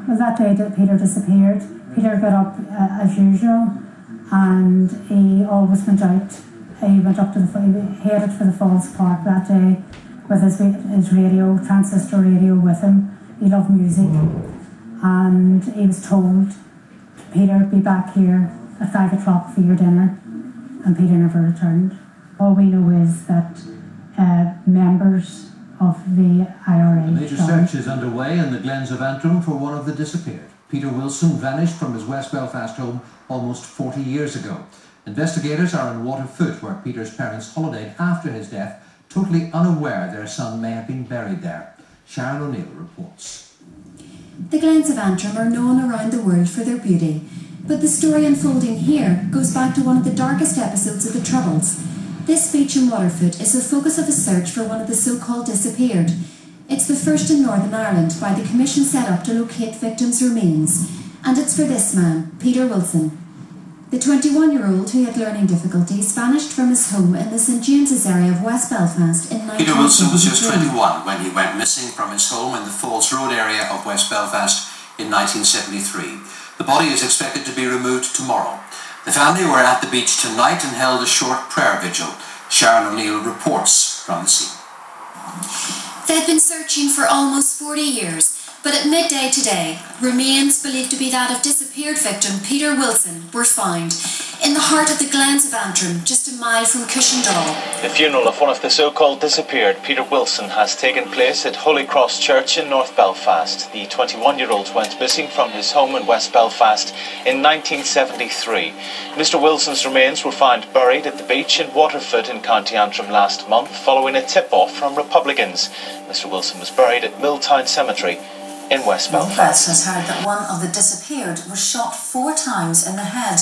Well, that day that Peter disappeared, Peter got up as usual, and he always went out. He went up to he headed for the Falls Park that day with his radio, transistor radio with him. He loved music, and he was told, Peter, be back here at 5 o'clock for your dinner, and Peter never returned. All we know is that members of the IRA... A major search is underway in the Glens of Antrim for one of the disappeared. Peter Wilson vanished from his West Belfast home almost 40 years ago. Investigators are in Waterfoot, where Peter's parents holidayed after his death, totally unaware their son may have been buried there. Sharon O'Neill reports. The Glens of Antrim are known around the world for their beauty, but the story unfolding here goes back to one of the darkest episodes of the Troubles. This beach in Waterfoot is the focus of a search for one of the so-called disappeared. It's the first in Northern Ireland by the commission set up to locate victims' remains, and it's for this man, Peter Wilson. The 21-year-old who had learning difficulties vanished from his home in the St James's area of West Belfast in 1973. Peter Wilson was just 21 when he went missing from his home in the Falls Road area of West Belfast in 1973. The body is expected to be removed tomorrow. The family were at the beach tonight and held a short prayer vigil. Sharon O'Neill reports from the scene. They'd been searching for almost 40 years, but at midday today, remains believed to be that of disappeared victim Peter Wilson were found in the heart of the Glens of Antrim, just a mile from Cushendall. The funeral of one of the so-called disappeared, Peter Wilson, has taken place at Holy Cross Church in North Belfast. The 21-year-old went missing from his home in West Belfast in 1973. Mr Wilson's remains were found buried at the beach in Waterfoot in County Antrim last month following a tip-off from Republicans. Mr Wilson was buried at Milltown Cemetery in West Belfast. The press has heard that one of the disappeared was shot 4 times in the head.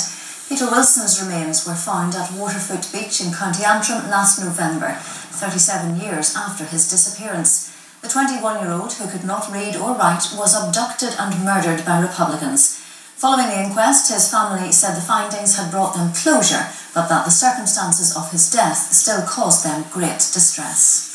Peter Wilson's remains were found at Waterfoot Beach in County Antrim last November, 37 years after his disappearance. The 21-year-old, who could not read or write, was abducted and murdered by Republicans. Following the inquest, his family said the findings had brought them closure, but that the circumstances of his death still caused them great distress.